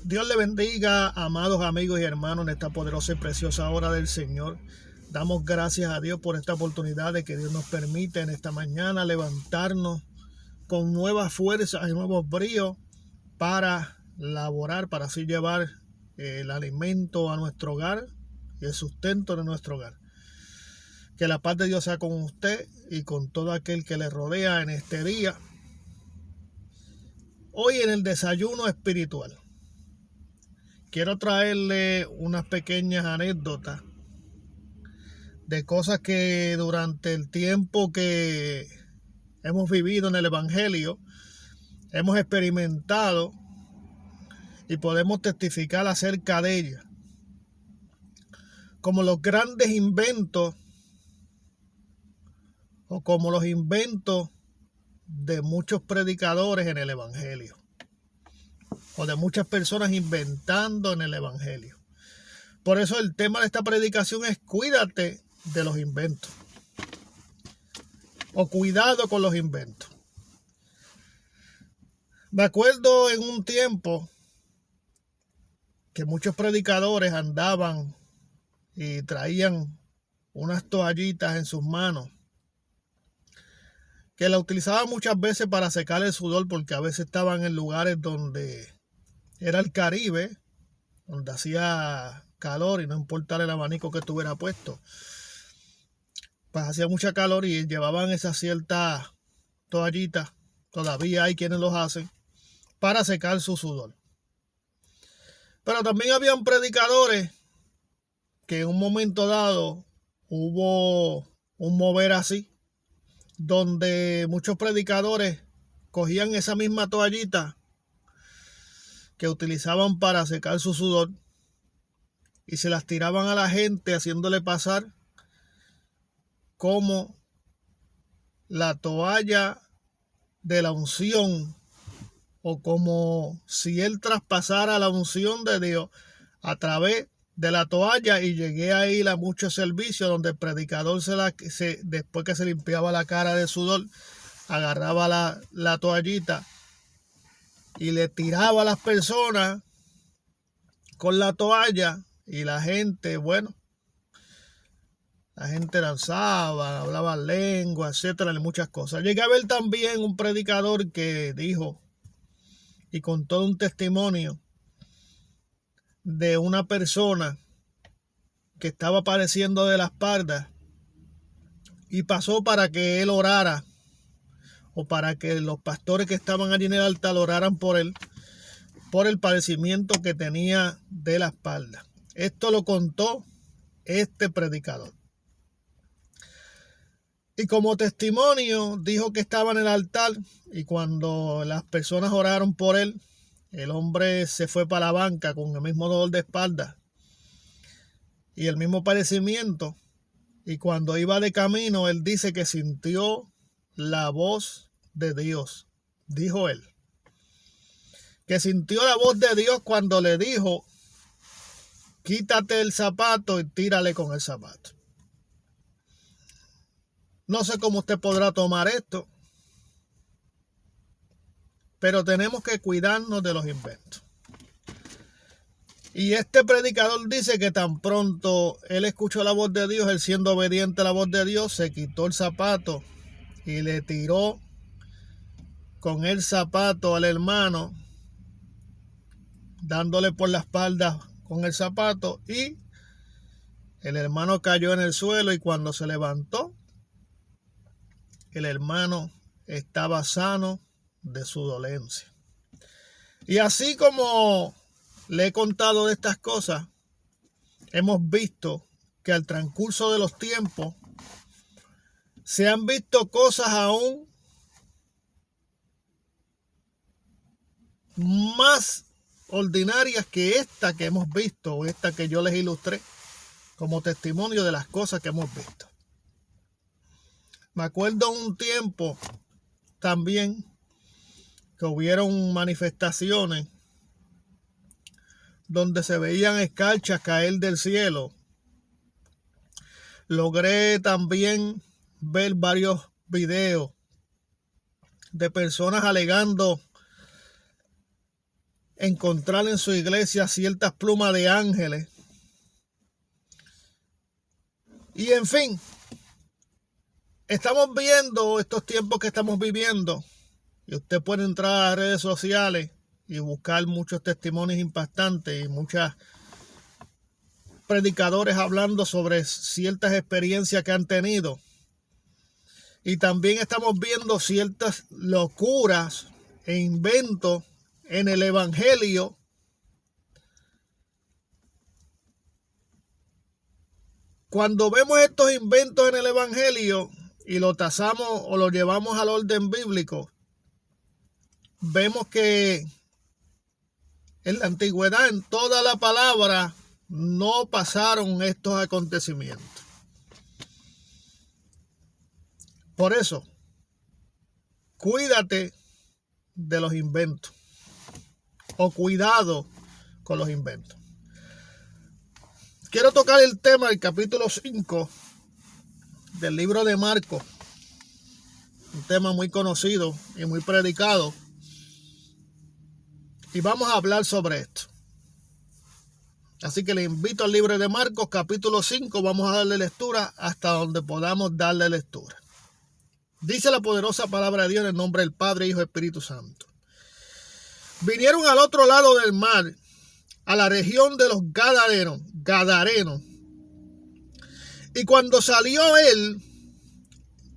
Dios le bendiga, amados amigos y hermanos, en esta poderosa y preciosa hora del Señor. Damos gracias a Dios por esta oportunidad de que Dios nos permite en esta mañana levantarnos con nuevas fuerzas y nuevos bríos para laborar, para así llevar el alimento a nuestro hogar y el sustento de nuestro hogar. Que la paz de Dios sea con usted y con todo aquel que le rodea en este día. Hoy en el desayuno espiritual quiero traerle unas pequeñas anécdotas de cosas que durante el tiempo que hemos vivido en el Evangelio hemos experimentado y podemos testificar acerca de ellas, como los grandes inventos o como los inventos de muchos predicadores en el Evangelio o de muchas personas inventando en el Evangelio. Por eso el tema de esta predicación es cuídate de los inventos o cuidado con los inventos. Me acuerdo en un tiempo que muchos predicadores andaban y traían unas toallitas en sus manos que la utilizaban muchas veces para secar el sudor, porque a veces estaban en lugares donde era el Caribe, donde hacía calor y no importaba el abanico que estuviera puesto, pues hacía mucha calor y llevaban esas ciertas toallitas, todavía hay quienes los hacen, para secar su sudor. Pero también habían predicadores que en un momento dado hubo un mover así, donde muchos predicadores cogían esa misma toallita que utilizaban para secar su sudor y se las tiraban a la gente, haciéndole pasar como la toalla de la unción, o como si él traspasara la unción de Dios a través de la toalla. Y llegué a ir a muchos servicios donde el predicador después que se limpiaba la cara de sudor, agarraba la toallita y le tiraba a las personas con la toalla, y la gente, la gente danzaba, hablaba lengua, etcétera, y muchas cosas. Llegué a ver también un predicador que dijo, y con todo un testimonio de una persona que estaba padeciendo de la espalda y pasó para que él orara, o para que los pastores que estaban allí en el altar oraran por él, por el padecimiento que tenía de la espalda. Esto lo contó este predicador. Y como testimonio dijo que estaba en el altar, y cuando las personas oraron por él, el hombre se fue para la banca con el mismo dolor de espalda y el mismo padecimiento. Y cuando iba de camino, él dice que sintió la voz de Dios. Dijo él que sintió la voz de Dios cuando le dijo: quítate el zapato y tírale con el zapato. No sé cómo usted podrá tomar esto, pero tenemos que cuidarnos de los inventos. Y este predicador dice que tan pronto él escuchó la voz de Dios, él siendo obediente a la voz de Dios, se quitó el zapato y le tiró con el zapato al hermano, dándole por la espalda con el zapato, y el hermano cayó en el suelo, y cuando se levantó, el hermano estaba sano de su dolencia. Y así como le he contado de estas cosas, hemos visto que al transcurso de los tiempos se han visto cosas aún más ordinarias que esta que hemos visto, o esta que yo les ilustré como testimonio de las cosas que hemos visto. Me acuerdo un tiempo también que hubieron manifestaciones donde se veían escarchas caer del cielo. Logré también ver varios videos de personas alegando encontrar en su iglesia ciertas plumas de ángeles. Y en fin, estamos viendo estos tiempos que estamos viviendo. Y usted puede entrar a las redes sociales y buscar muchos testimonios impactantes y muchos predicadores hablando sobre ciertas experiencias que han tenido. Y también estamos viendo ciertas locuras e inventos en el evangelio. Cuando vemos estos inventos en el evangelio y lo tasamos o lo llevamos al orden bíblico, vemos que en la antigüedad, en toda la palabra, no pasaron estos acontecimientos. Por eso, cuídate de los inventos, o cuidado con los inventos. Quiero tocar el tema del capítulo 5 del libro de Marcos, un tema muy conocido y muy predicado, y vamos a hablar sobre esto. Así que le invito al libro de Marcos, capítulo 5, vamos a darle lectura hasta donde podamos darle lectura. Dice la poderosa palabra de Dios en el nombre del Padre, Hijo y Espíritu Santo. Vinieron al otro lado del mar, a la región de los Gadarenos. Y cuando salió él,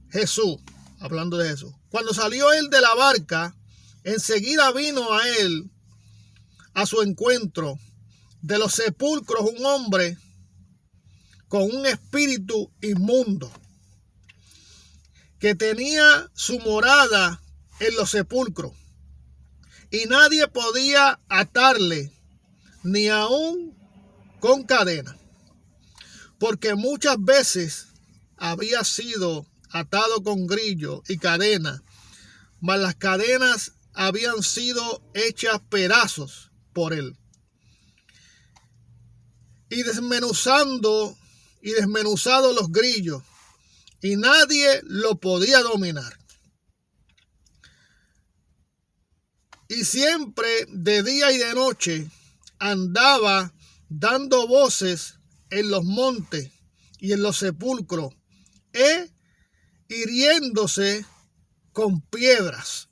Jesús, hablando de Jesús, cuando salió él de la barca, enseguida vino a él, a su encuentro, de los sepulcros, un hombre con un espíritu inmundo, que tenía su morada en los sepulcros, y nadie podía atarle, ni aun con cadena, porque muchas veces había sido atado con grillo y cadena, mas las cadenas habían sido hechas pedazos por él, y desmenuzado los grillos, y nadie lo podía dominar. Y siempre de día y de noche andaba dando voces en los montes y en los sepulcros, hiriéndose con piedras.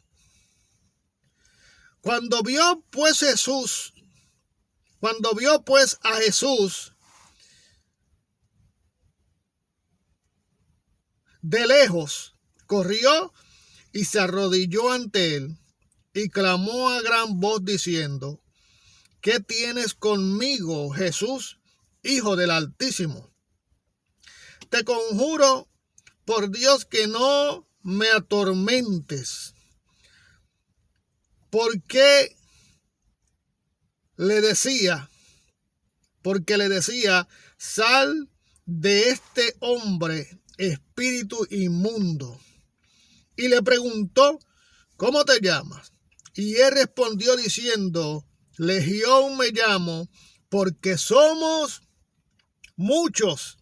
Cuando vio pues a Jesús de lejos, corrió y se arrodilló ante él y clamó a gran voz diciendo: ¿Qué tienes conmigo, Jesús, Hijo del Altísimo? Te conjuro por Dios que no me atormentes. Porque le decía, sal de este hombre, espíritu inmundo. Y le preguntó: ¿cómo te llamas? Y él respondió diciendo: Legión me llamo, porque somos muchos.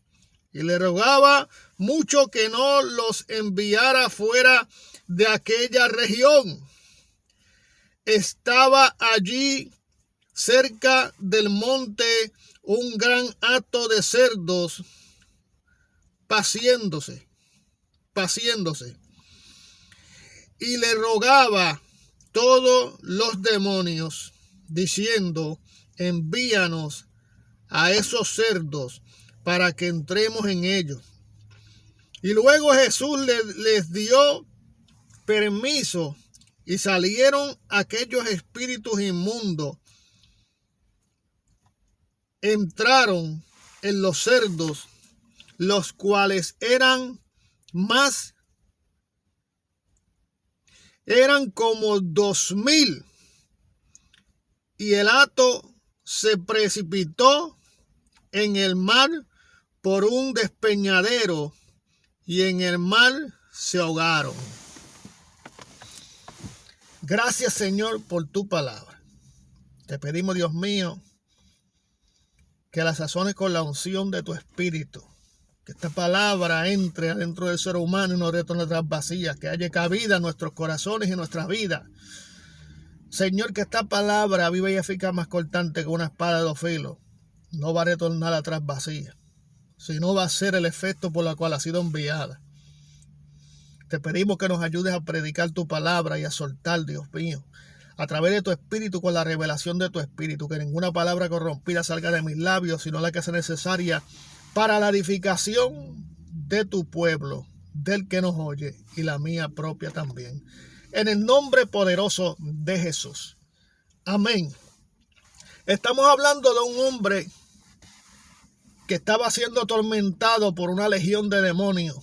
Y le rogaba mucho que no los enviara fuera de aquella región. Estaba allí cerca del monte un gran hato de cerdos paciéndose. Y le rogaba todos los demonios, diciendo: envíanos a esos cerdos para que entremos en ellos. Y luego Jesús les dio permiso, y salieron aquellos espíritus inmundos, entraron en los cerdos, los cuales eran como 2,000, y el hato se precipitó en el mar por un despeñadero, y en el mar se ahogaron. Gracias, Señor, por tu palabra. Te pedimos, Dios mío, que la sazones con la unción de tu espíritu, que esta palabra entre adentro del ser humano y no retorne atrás vacía, que haya cabida en nuestros corazones y en nuestras vidas, Señor, que esta palabra viva y eficaz, más cortante que una espada de 2 filos, no va a retornar atrás vacía, sino va a ser el efecto por la cual ha sido enviada. Te pedimos que nos ayudes a predicar tu palabra y a soltar, Dios mío, a través de tu espíritu, con la revelación de tu espíritu, que ninguna palabra corrompida salga de mis labios, sino la que sea necesaria para la edificación de tu pueblo, del que nos oye, y la mía propia también. En el nombre poderoso de Jesús. Amén. Estamos hablando de un hombre que estaba siendo atormentado por una legión de demonios.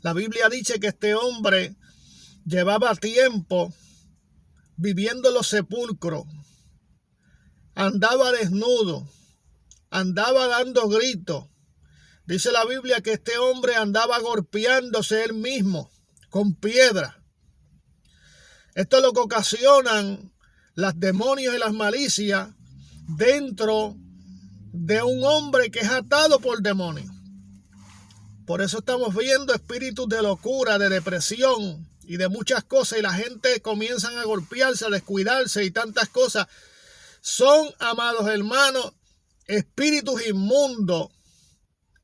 La Biblia dice que este hombre llevaba tiempo viviendo en los sepulcros, andaba desnudo, andaba dando gritos. Dice la Biblia que este hombre andaba golpeándose él mismo con piedra. Esto es lo que ocasionan los demonios y las malicias dentro de un hombre que es atado por demonios. Por eso estamos viendo espíritus de locura, de depresión y de muchas cosas, y la gente comienzan a golpearse, a descuidarse y tantas cosas. Son, amados hermanos, espíritus inmundos.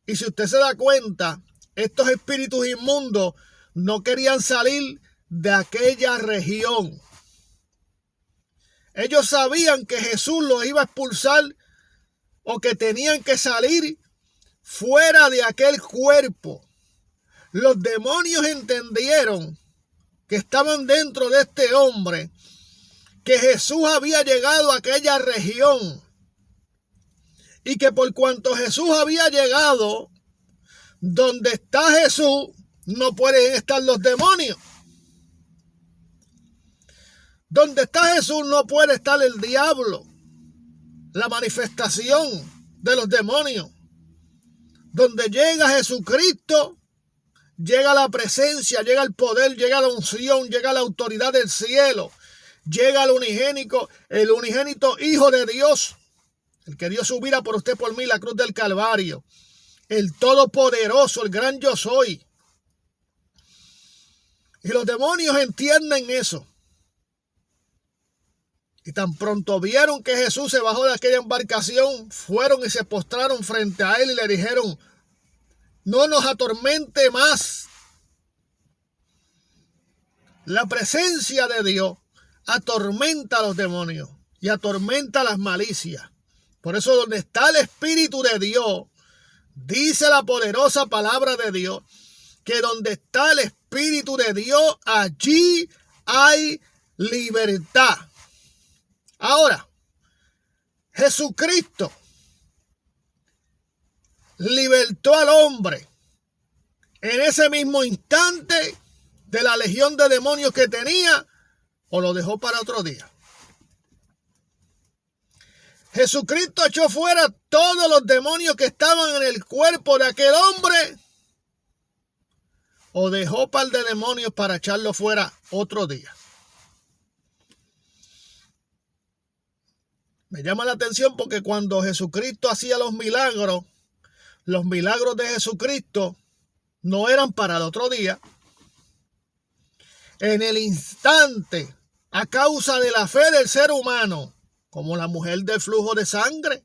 Y si usted se da cuenta, estos espíritus inmundos no querían salir de aquella región. Ellos sabían que Jesús los iba a expulsar o que tenían que salir fuera de aquel cuerpo. Los demonios entendieron que estaban dentro de este hombre, que Jesús había llegado a aquella región y que por cuanto Jesús había llegado, donde está Jesús no pueden estar los demonios. Donde está Jesús no puede estar el diablo, la manifestación de los demonios. Donde llega Jesucristo, llega la presencia, llega el poder, llega la unción, llega la autoridad del cielo, llega el unigénito Hijo de Dios, el que dio su vida por usted, por mí, la cruz del Calvario, el Todopoderoso, el gran yo soy. Y los demonios entienden eso. Y tan pronto vieron que Jesús se bajó de aquella embarcación, fueron y se postraron frente a él y le dijeron: no nos atormente más. La presencia de Dios atormenta a los demonios y atormenta las malicias. Por eso, donde está el Espíritu de Dios, dice la poderosa palabra de Dios, que donde está el Espíritu de Dios, allí hay libertad. Ahora, Jesucristo libertó al hombre en ese mismo instante de la legión de demonios que tenía, o lo dejó para otro día. Jesucristo echó fuera todos los demonios que estaban en el cuerpo de aquel hombre, o dejó par de demonios para echarlo fuera otro día. Me llama la atención porque cuando Jesucristo hacía los milagros de Jesucristo no eran para el otro día. En el instante, a causa de la fe del ser humano, como la mujer del flujo de sangre.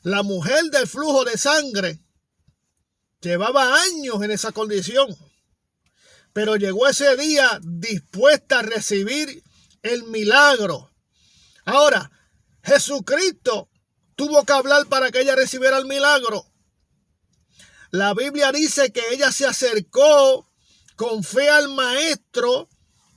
La mujer del flujo de sangre llevaba años en esa condición, pero llegó ese día dispuesta a recibir el milagro. Ahora, Jesucristo tuvo que hablar para que ella recibiera el milagro. La Biblia dice que ella se acercó con fe al maestro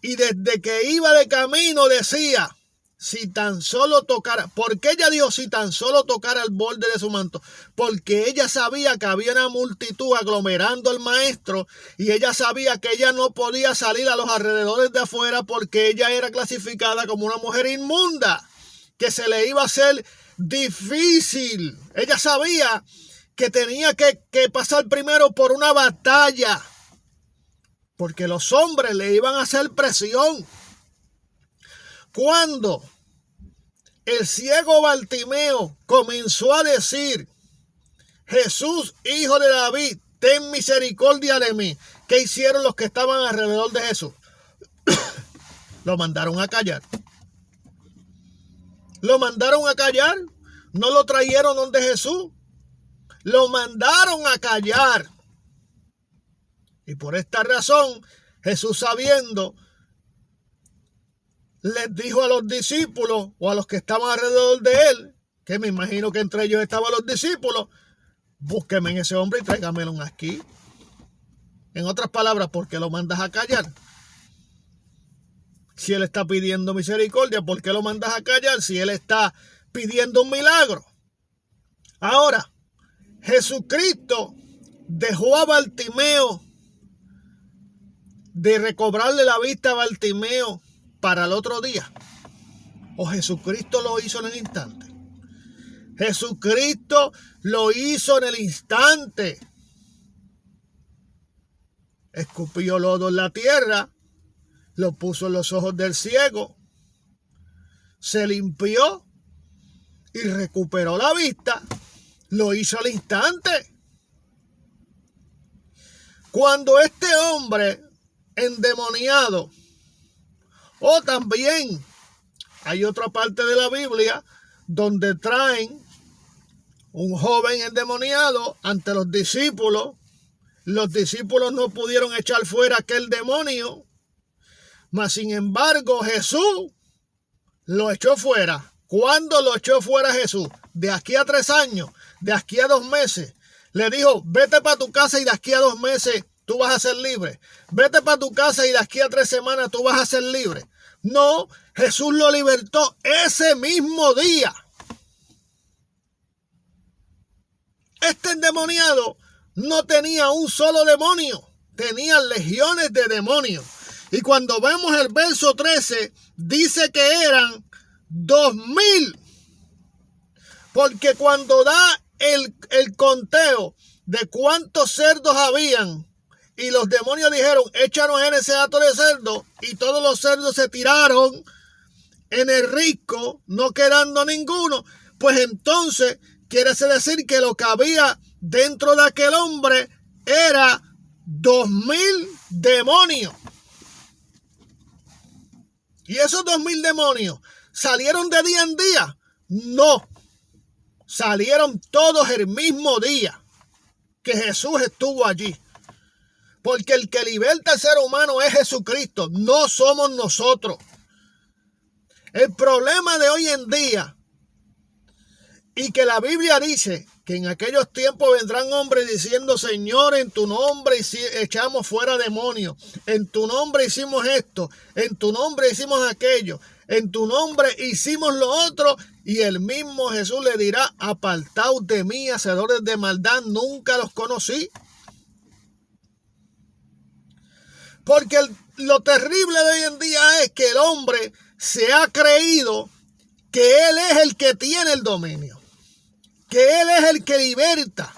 y desde que iba de camino decía: si tan solo tocara. ¿Por qué ella dijo si tan solo tocara el borde de su manto? Porque ella sabía que había una multitud aglomerando al maestro y ella sabía que ella no podía salir a los alrededores de afuera porque ella era clasificada como una mujer inmunda, que se le iba a hacer difícil. Ella sabía que tenía que pasar primero por una batalla, porque los hombres le iban a hacer presión. Cuando el ciego Bartimeo comenzó a decir: Jesús, hijo de David, ten misericordia de mí, ¿qué hicieron los que estaban alrededor de Jesús? Lo mandaron a callar. Lo mandaron a callar. No lo trajeron donde Jesús. Lo mandaron a callar. Y por esta razón, Jesús, sabiendo, les dijo a los discípulos o a los que estaban alrededor de él, que me imagino que entre ellos estaban los discípulos, búsquenme en ese hombre y tráigamelo aquí. En otras palabras, ¿por qué lo mandas a callar? Si él está pidiendo misericordia, ¿por qué lo mandas a callar? Si él está pidiendo un milagro. Ahora, Jesucristo dejó a Bartimeo de recobrarle la vista a Bartimeo para el otro día. ¿O Jesucristo lo hizo en el instante? Jesucristo lo hizo en el instante. Escupió lodo en la tierra, lo puso en los ojos del ciego, se limpió y recuperó la vista. Lo hizo al instante. Cuando este hombre endemoniado, o también hay otra parte de la Biblia donde traen un joven endemoniado ante los discípulos no pudieron echar fuera aquel demonio, mas sin embargo Jesús lo echó fuera. ¿Cuándo lo echó fuera Jesús? De aquí a 3 años, de aquí a 2 meses. Le dijo, vete para tu casa y de aquí a 2 meses tú vas a ser libre. Vete para tu casa y de aquí a 3 semanas tú vas a ser libre. No, Jesús lo libertó ese mismo día. Este endemoniado no tenía un solo demonio, tenía legiones de demonios. Y cuando vemos el verso 13, dice que eran 2,000. Porque cuando da el conteo de cuántos cerdos habían, y los demonios dijeron, échanos en ese hato de cerdo, y todos los cerdos se tiraron en el risco, no quedando ninguno, pues entonces quiere decir que lo que había dentro de aquel hombre era 2,000 demonios. ¿Y esos 2,000 demonios salieron de día en día? No. Salieron todos el mismo día que Jesús estuvo allí. Porque el que liberta al ser humano es Jesucristo, no somos nosotros. El problema de hoy en día, y que la Biblia dice que en aquellos tiempos vendrán hombres diciendo, Señor, en tu nombre echamos fuera demonios, en tu nombre hicimos esto, en tu nombre hicimos aquello, en tu nombre hicimos lo otro, y el mismo Jesús le dirá, apartaos de mí, hacedores de maldad, nunca los conocí. Porque lo terrible de hoy en día es que el hombre se ha creído que él es el que tiene el dominio, que él es el que liberta,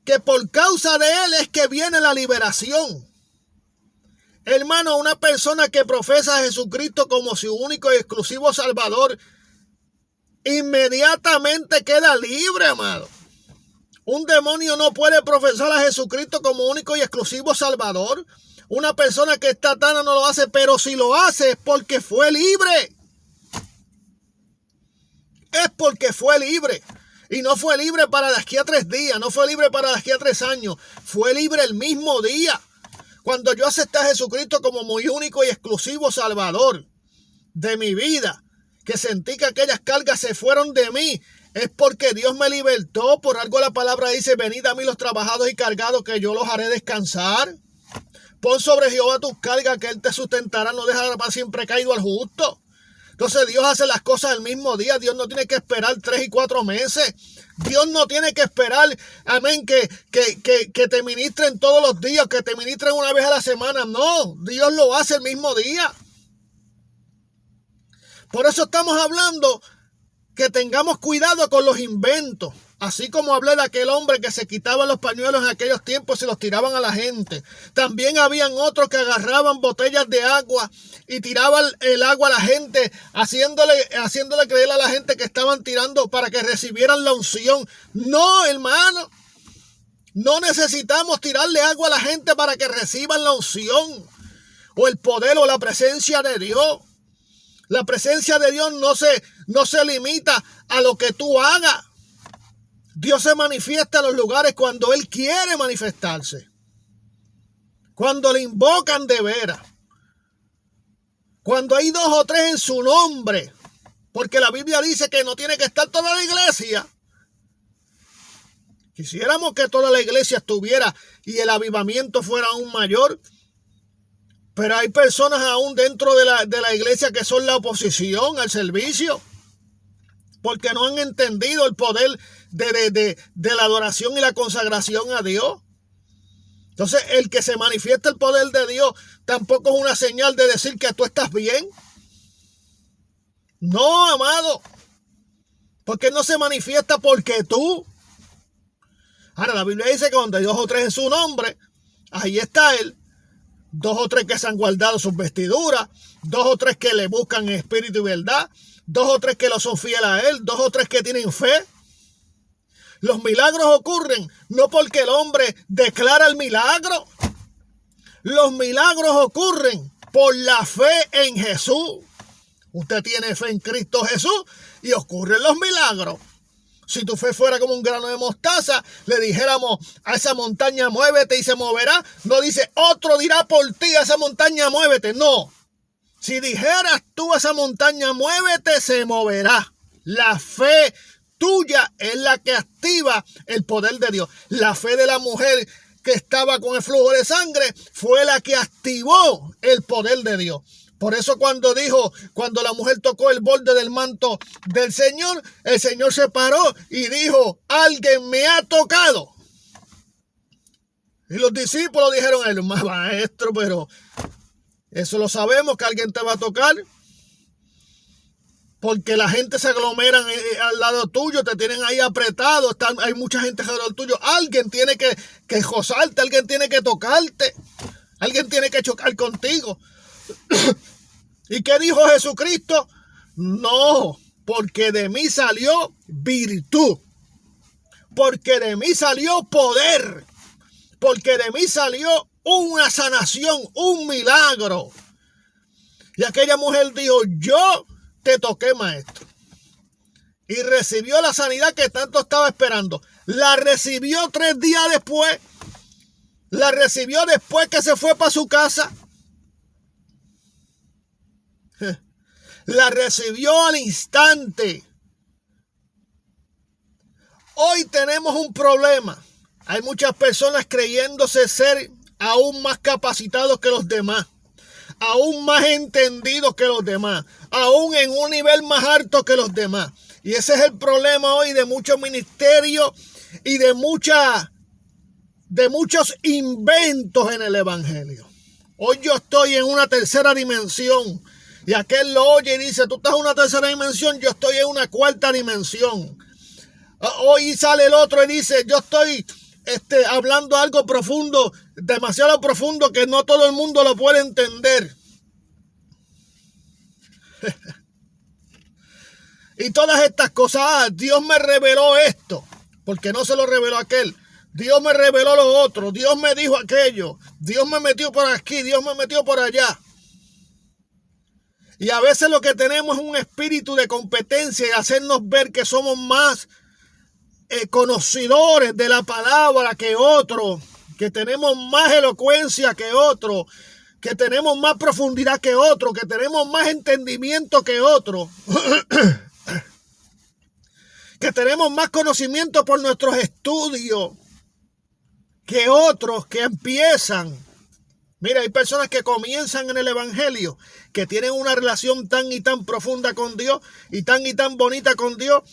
que por causa de él es que viene la liberación. Hermano, una persona que profesa a Jesucristo como su único y exclusivo Salvador, inmediatamente queda libre, amado. Un demonio no puede profesar a Jesucristo como único y exclusivo Salvador. Una persona que está atada no lo hace, pero si lo hace es porque fue libre. Es porque fue libre. Y no fue libre para de aquí a 3 días, no fue libre para de aquí a 3 años. Fue libre el mismo día. Cuando yo acepté a Jesucristo como mi único y exclusivo Salvador de mi vida, que sentí que aquellas cargas se fueron de mí, es porque Dios me libertó. Por algo la palabra dice, venid a mí los trabajados y cargados, que yo los haré descansar. Pon sobre Jehová tus cargas, que él te sustentará, no dejará para siempre caído al justo. Entonces Dios hace las cosas el mismo día. Dios no tiene que esperar 3 y 4 meses. Dios no tiene que esperar, amén, que te ministren todos los días, que te ministren una vez a la semana. No, Dios lo hace el mismo día. Por eso estamos hablando que tengamos cuidado con los inventos. Así como hablé de aquel hombre que se quitaba los pañuelos en aquellos tiempos y los tiraban a la gente. También habían otros que agarraban botellas de agua y tiraban el agua a la gente, haciéndole creer a la gente que estaban tirando para que recibieran la unción. No, hermano. No necesitamos tirarle agua a la gente para que reciban la unción o el poder o la presencia de Dios. La presencia de Dios no se limita a lo que tú hagas. Dios se manifiesta en los lugares cuando Él quiere manifestarse. Cuando le invocan de veras. Cuando hay 2 o 3 en su nombre. Porque la Biblia dice que no tiene que estar toda la iglesia. Quisiéramos que toda la iglesia estuviera y el avivamiento fuera aún mayor. Pero hay personas aún dentro de la iglesia que son la oposición al servicio. Porque no han entendido el poder de la adoración y la consagración a Dios. Entonces, el que se manifiesta el poder de Dios tampoco es una señal de decir que tú estás bien. No, amado. Porque no se manifiesta porque tú. Ahora, la Biblia dice que donde hay 2 o 3 en su nombre, ahí está Él. 2 o 3 que se han guardado sus vestiduras. 2 o 3 que le buscan en espíritu y verdad. 2 o 3 que lo son fieles a Él. 2 o 3 que tienen fe. Los milagros ocurren no porque el hombre declara el milagro. Los milagros ocurren por la fe en Jesús. Usted tiene fe en Cristo Jesús y ocurren los milagros. Si tu fe fuera como un grano de mostaza, le dijéramos a esa montaña muévete y se moverá. No dice otro dirá por ti a esa montaña muévete. No. Si dijeras tú a esa montaña muévete, se moverá. La fe tuya es la que activa el poder de Dios. La fe de la mujer que estaba con el flujo de sangre fue la que activó el poder de Dios. Por eso cuando la mujer tocó el borde del manto del Señor, el Señor se paró y dijo, alguien me ha tocado. Y los discípulos dijeron a él, maestro, pero eso lo sabemos que alguien te va a tocar. Porque la gente se aglomeran al lado tuyo, te tienen ahí apretado, hay mucha gente alrededor tuyo. Alguien tiene que josarte, alguien tiene que tocarte, alguien tiene que chocar contigo. ¿Y qué dijo Jesucristo? No, porque de mí salió virtud, porque de mí salió poder, porque de mí salió una sanación, un milagro. Y aquella mujer dijo, yo te toqué, maestro. Y recibió la sanidad que tanto estaba esperando. La recibió 3 días después. La recibió después que se fue para su casa. La recibió al instante. Hoy tenemos un problema. Hay muchas personas creyéndose ser aún más capacitados que los demás, aún más entendidos que los demás, aún en un nivel más alto que los demás. Y ese es el problema hoy de muchos ministerios y de muchos inventos en el evangelio. Hoy yo estoy en una tercera dimensión y aquel lo oye y dice, tú estás en una tercera dimensión, yo estoy en una cuarta dimensión. Hoy sale el otro y dice, yo estoy hablando algo profundo, demasiado profundo que no todo el mundo lo puede entender. Y todas estas cosas, Dios me reveló esto, porque no se lo reveló aquel. Dios me reveló lo otro, Dios me dijo aquello, Dios me metió por aquí, Dios me metió por allá. Y a veces lo que tenemos es un espíritu de competencia y hacernos ver que somos más conocedores de la palabra que otros, que tenemos más elocuencia que otros, que tenemos más profundidad que otros, que tenemos más entendimiento que otros, que tenemos más conocimiento por nuestros estudios que otros que empiezan. Mira, hay personas que comienzan en el evangelio, que tienen una relación tan y tan profunda con Dios y tan bonita con Dios,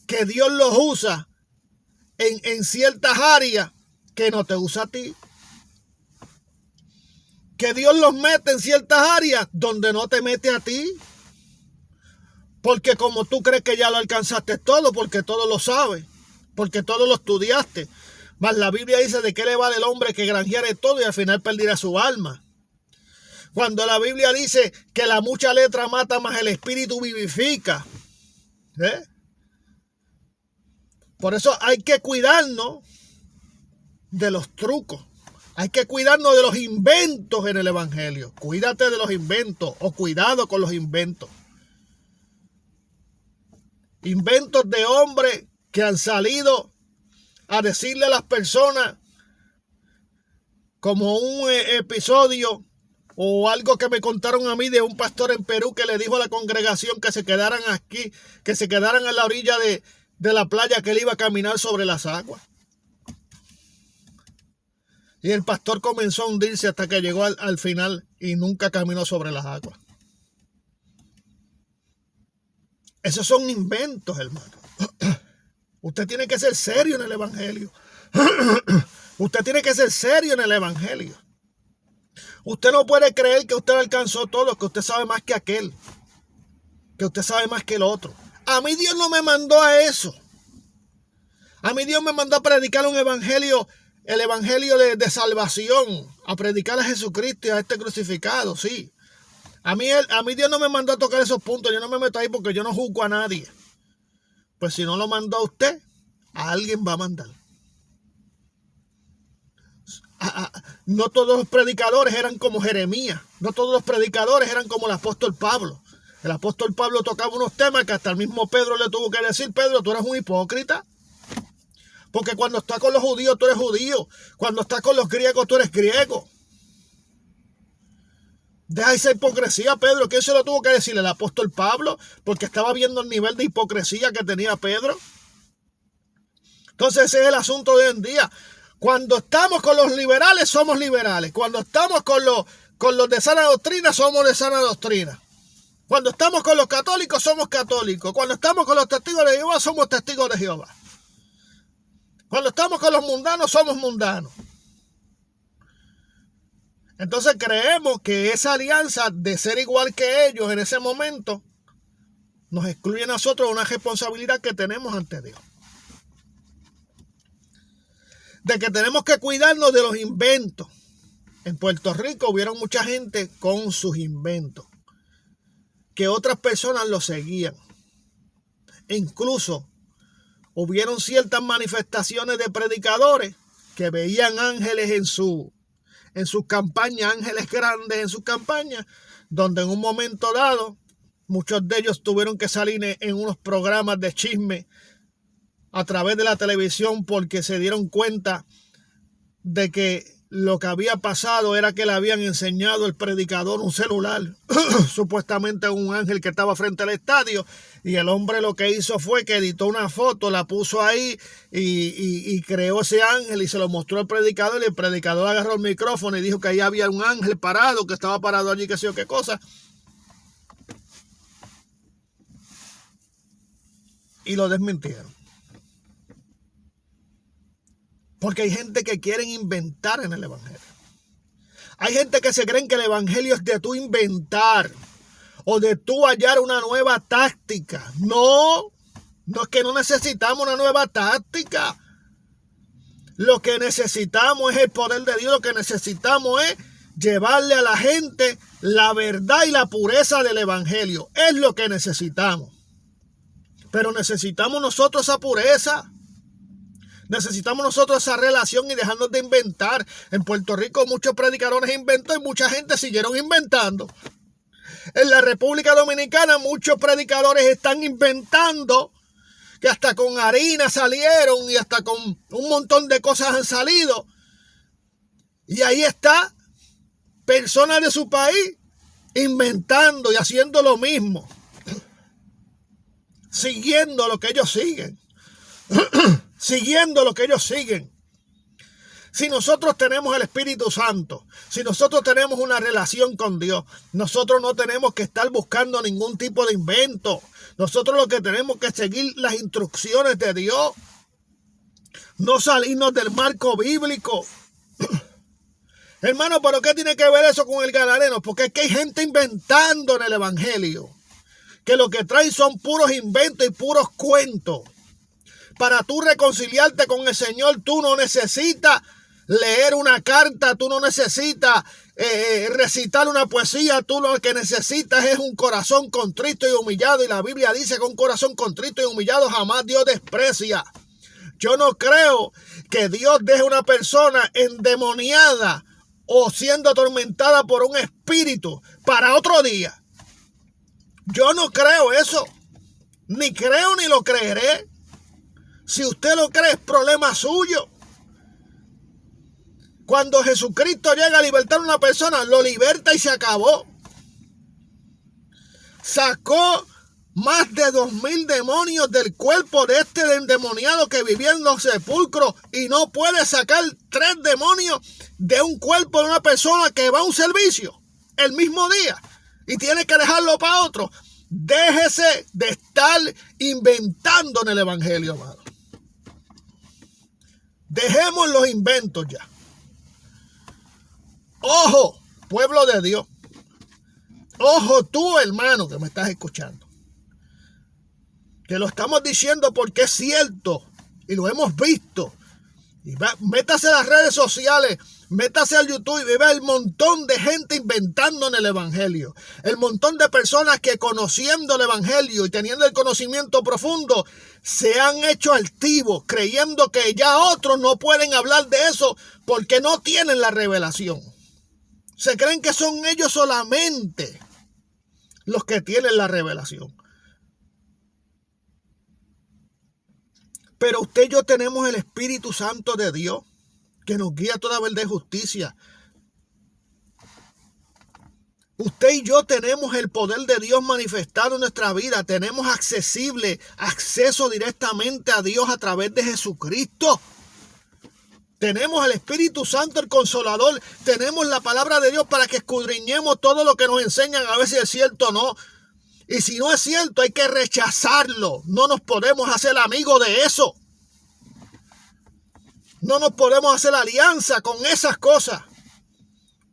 que Dios los usa en ciertas áreas que no te usa a ti. Que Dios los mete en ciertas áreas donde no te mete a ti. Porque como tú crees que ya lo alcanzaste todo, porque todo lo sabes, porque todo lo estudiaste. Mas la Biblia dice, ¿de qué le vale el hombre que granjeare todo y al final perderá su alma? Cuando la Biblia dice que la mucha letra mata, más el espíritu vivifica. Por eso hay que cuidarnos de los trucos. Hay que cuidarnos de los inventos en el evangelio. Cuídate de los inventos o cuidado con los inventos. Inventos de hombres que han salido a decirle a las personas, como un episodio o algo que me contaron a mí de un pastor en Perú que le dijo a la congregación que se quedaran aquí, que se quedaran a la orilla de la playa, que él iba a caminar sobre las aguas. Y el pastor comenzó a hundirse hasta que llegó al final y nunca caminó sobre las aguas. Esos son inventos, hermano. Usted tiene que ser serio en el evangelio. Usted tiene que ser serio en el evangelio. Usted no puede creer que usted alcanzó todo, que usted sabe más que aquel, que usted sabe más que el otro. A mí Dios no me mandó a eso. A mí Dios me mandó a predicar un evangelio, el evangelio de salvación, a predicar a Jesucristo y a este crucificado, sí. A mí Dios no me mandó a tocar esos puntos, yo no me meto ahí porque yo no juzgo a nadie. Pues si no lo mandó a usted, a alguien va a mandar. No todos los predicadores eran como Jeremías, no todos los predicadores eran como el apóstol Pablo. El apóstol Pablo tocaba unos temas que hasta el mismo Pedro le tuvo que decir: Pedro, tú eres un hipócrita. Porque cuando estás con los judíos, tú eres judío. Cuando estás con los griegos, tú eres griego. Deja esa hipocresía, Pedro. ¿Quién se lo tuvo que decir? El apóstol Pablo, porque estaba viendo el nivel de hipocresía que tenía Pedro. Entonces ese es el asunto de hoy en día. Cuando estamos con los liberales, somos liberales. Cuando estamos con los de sana doctrina, somos de sana doctrina. Cuando estamos con los católicos, somos católicos. Cuando estamos con los testigos de Jehová, somos testigos de Jehová. Cuando estamos con los mundanos, somos mundanos. Entonces creemos que esa alianza de ser igual que ellos en ese momento nos excluye a nosotros una responsabilidad que tenemos ante Dios. De que tenemos que cuidarnos de los inventos. En Puerto Rico hubieron mucha gente con sus inventos, que otras personas los seguían. E incluso hubieron ciertas manifestaciones de predicadores que veían ángeles en sus campañas, ángeles grandes en sus campañas, donde en un momento dado muchos de ellos tuvieron que salir en unos programas de chisme a través de la televisión porque se dieron cuenta de que lo que había pasado era que le habían enseñado el predicador un celular, supuestamente un ángel que estaba frente al estadio, y el hombre lo que hizo fue que editó una foto, la puso ahí y creó ese ángel y se lo mostró al predicador, y el predicador agarró el micrófono y dijo que ahí había un ángel parado, que estaba parado allí, qué sé yo qué cosa. Y lo desmintieron. Porque hay gente que quieren inventar en el evangelio. Hay gente que se creen que el evangelio es de tú inventar o de tú hallar una nueva táctica. No es que no necesitamos una nueva táctica. Lo que necesitamos es el poder de Dios. Lo que necesitamos es llevarle a la gente la verdad y la pureza del evangelio. Es lo que necesitamos. Pero necesitamos nosotros esa pureza. Necesitamos nosotros esa relación y dejarnos de inventar. En Puerto Rico muchos predicadores inventó y mucha gente siguieron inventando. En la República Dominicana muchos predicadores están inventando, que hasta con harina salieron y hasta con un montón de cosas han salido. Y ahí está, personas de su país inventando y haciendo lo mismo, siguiendo lo que ellos siguen. Siguiendo lo que ellos siguen. Si nosotros tenemos el Espíritu Santo, si nosotros tenemos una relación con Dios, nosotros no tenemos que estar buscando ningún tipo de invento. Nosotros lo que tenemos que seguir las instrucciones de Dios, no salirnos del marco bíblico. Hermano, ¿pero qué tiene que ver eso con el gadareno? Porque es que hay gente inventando en el evangelio, que lo que traen son puros inventos y puros cuentos. Para tú reconciliarte con el Señor, tú no necesitas leer una carta, tú no necesitas recitar una poesía, tú lo que necesitas es un corazón contrito y humillado, y la Biblia dice que un corazón contrito y humillado jamás Dios desprecia. Yo no creo que Dios deje una persona endemoniada o siendo atormentada por un espíritu para otro día. Yo no creo eso. Ni creo ni lo creeré. Si usted lo cree, es problema suyo. Cuando Jesucristo llega a libertar a una persona, lo liberta y se acabó. Sacó más de 2000 demonios del cuerpo de este endemoniado que vivía en los sepulcros, y no puede sacar 3 demonios de un cuerpo de una persona que va a un servicio el mismo día y tiene que dejarlo para otro. Déjese de estar inventando en el evangelio, amado. Dejemos los inventos ya. Ojo, pueblo de Dios. Ojo tú, hermano, que me estás escuchando. Que lo estamos diciendo porque es cierto y lo hemos visto. Y métase a las redes sociales, métase al YouTube y ve el montón de gente inventando en el evangelio. El montón de personas que, conociendo el evangelio y teniendo el conocimiento profundo, se han hecho altivos, creyendo que ya otros no pueden hablar de eso porque no tienen la revelación. Se creen que son ellos solamente los que tienen la revelación. Pero usted y yo tenemos el Espíritu Santo de Dios que nos guía a toda verdad y justicia. Usted y yo tenemos el poder de Dios manifestado en nuestra vida. Tenemos acceso directamente a Dios a través de Jesucristo. Tenemos el Espíritu Santo, el Consolador. Tenemos la palabra de Dios para que escudriñemos todo lo que nos enseñan, a ver si es cierto o no. Y si no es cierto, hay que rechazarlo. No nos podemos hacer amigos de eso. No nos podemos hacer alianza con esas cosas.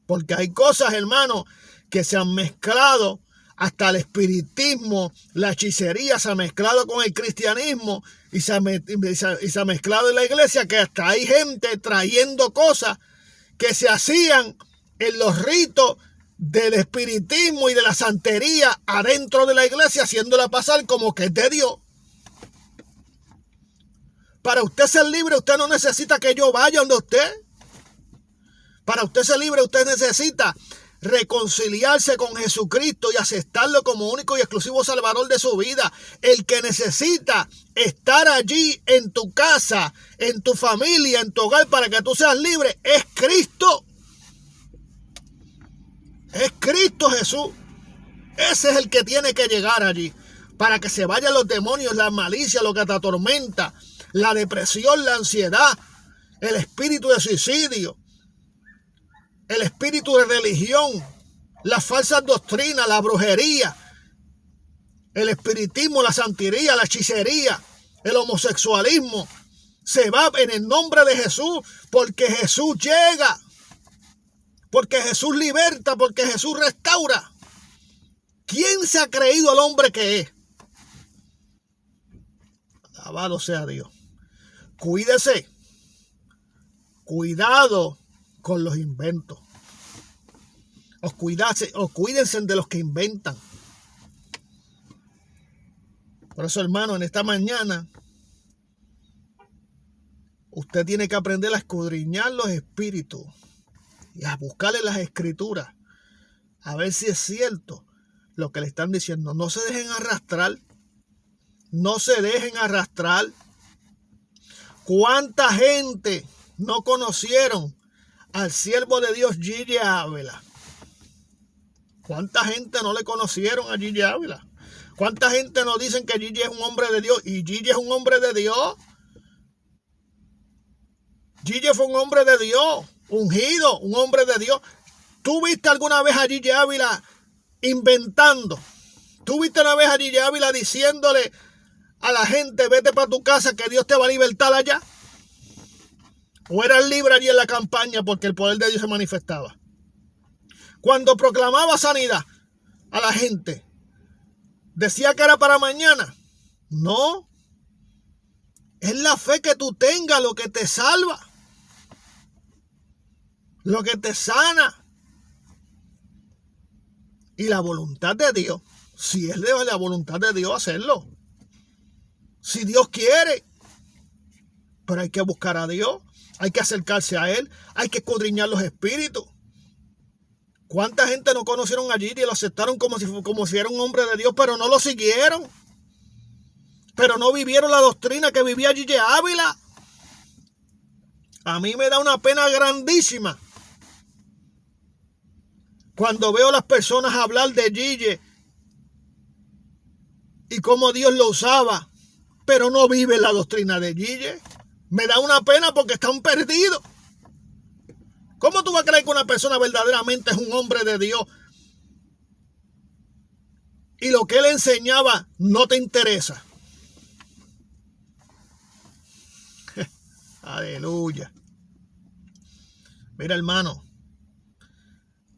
Porque hay cosas, hermano, que se han mezclado. Hasta el espiritismo, la hechicería se ha mezclado con el cristianismo. Y se ha mezclado en la iglesia, que hasta hay gente trayendo cosas que se hacían en los ritos del espiritismo y de la santería adentro de la iglesia, haciéndola pasar como que es de Dios. Para usted ser libre, usted no necesita que yo vaya donde usted. Para usted ser libre, usted necesita reconciliarse con Jesucristo y aceptarlo como único y exclusivo Salvador de su vida. El que necesita estar allí en tu casa, en tu familia, en tu hogar, para que tú seas libre, es Cristo. Es Cristo Jesús. Ese es el que tiene que llegar allí para que se vayan los demonios, la malicia, lo que te atormenta, la depresión, la ansiedad, el espíritu de suicidio, el espíritu de religión, las falsas doctrinas, la brujería, el espiritismo, la santería, la hechicería, el homosexualismo. Se va en el nombre de Jesús, porque Jesús llega. Porque Jesús liberta, porque Jesús restaura. ¿Quién se ha creído al hombre que es? Alabado sea Dios. Cuídese. Cuidado con los inventos. O cuídense de los que inventan. Por eso, hermano, en esta mañana, usted tiene que aprender a escudriñar los espíritus y a buscarle las escrituras, a ver si es cierto lo que le están diciendo. No se dejen arrastrar. No se dejen arrastrar. ¿Cuánta gente no conocieron al siervo de Dios, Gigi Ávila? ¿Cuánta gente no le conocieron a Gigi Ávila? ¿Cuánta gente nos dicen que Gigi es un hombre de Dios? ¿Y Gigi es un hombre de Dios? Gigi fue un hombre de Dios, ungido, un hombre de Dios. ¿Tú viste alguna vez a Gigi Ávila inventando? ¿Tú viste una vez a Gigi Ávila diciéndole a la gente, vete para tu casa que Dios te va a libertar allá? ¿O era libre allí en la campaña porque el poder de Dios se manifestaba? Cuando proclamaba sanidad a la gente, ¿decía que era para mañana? No. Es la fe que tú tengas lo que te salva, lo que te sana. Y la voluntad de Dios, si es de la voluntad de Dios hacerlo. Si Dios quiere. Pero hay que buscar a Dios, hay que acercarse a Él, hay que escudriñar los espíritus. ¿Cuánta gente no conocieron a Gigi y lo aceptaron como si era un hombre de Dios, pero no lo siguieron? pero no vivieron la doctrina que vivía Gille Ávila. A mí me da una pena grandísima cuando veo a las personas hablar de Gille y cómo Dios lo usaba, pero no vive la doctrina de Gille. Me da una pena porque están perdidos. ¿Cómo tú vas a creer que una persona verdaderamente es un hombre de Dios y lo que él enseñaba no te interesa? Aleluya. Mira, hermano,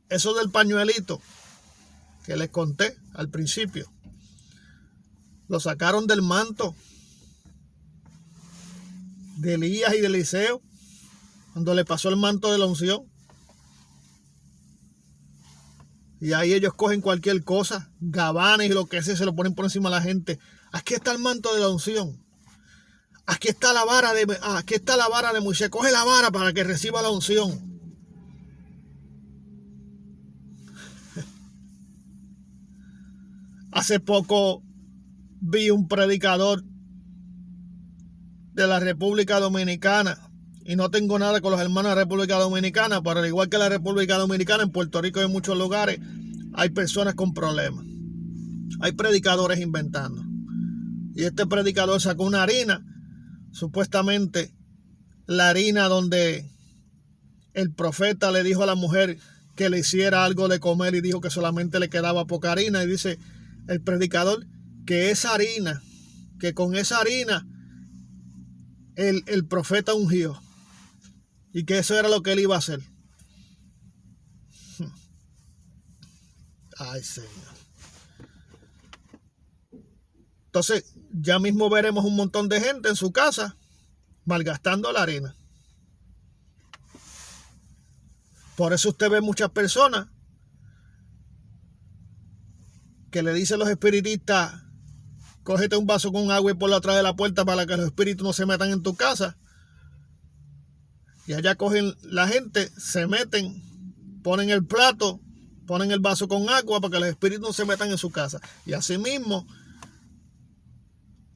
eso del pañuelito que les conté al principio, lo sacaron del manto de Elías y de Eliseo cuando le pasó el manto de la unción. Y ahí ellos cogen cualquier cosa, gabanes y lo que sea, se lo ponen por encima de la gente. Aquí está el manto de la unción. Aquí está la vara de Moisés. Coge la vara para que reciba la unción. Hace poco vi un predicador de la República Dominicana, y no tengo nada con los hermanos de la República Dominicana, pero al igual que la República Dominicana, en Puerto Rico y en muchos lugares hay personas con problemas. Hay predicadores inventando. Y este predicador sacó una harina, supuestamente la harina donde el profeta le dijo a la mujer que le hiciera algo de comer y dijo que solamente le quedaba poca harina. Y dice el predicador que esa harina, que con esa harina el profeta ungió y que eso era lo que él iba a hacer. Ay, Señor. Entonces, ya mismo veremos un montón de gente en su casa malgastando la harina. Por eso usted ve muchas personas que le dicen los espiritistas: cógete un vaso con agua y ponlo atrás de la puerta para que los espíritus no se metan en tu casa. Y allá cogen la gente, se meten, ponen el plato, ponen el vaso con agua para que los espíritus no se metan en su casa. Y así mismo,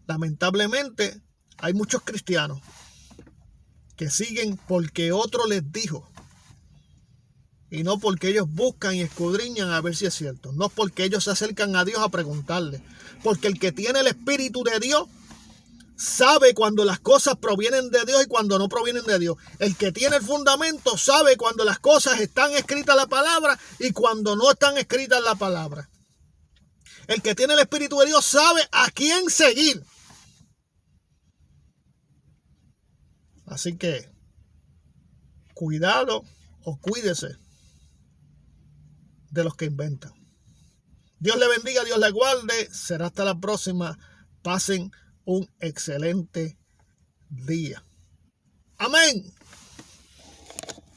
lamentablemente, hay muchos cristianos que siguen porque otro les dijo. Y no porque ellos buscan y escudriñan a ver si es cierto. No porque ellos se acercan a Dios a preguntarle. Porque el que tiene el Espíritu de Dios sabe cuando las cosas provienen de Dios y cuando no provienen de Dios. El que tiene el fundamento sabe cuando las cosas están escritas en la palabra y cuando no están escritas en la palabra. El que tiene el Espíritu de Dios sabe a quién seguir. Así que cuidado o cuídese de los que inventan. Dios le bendiga, Dios le guarde. Será hasta la próxima. Pasen un excelente día. Amén.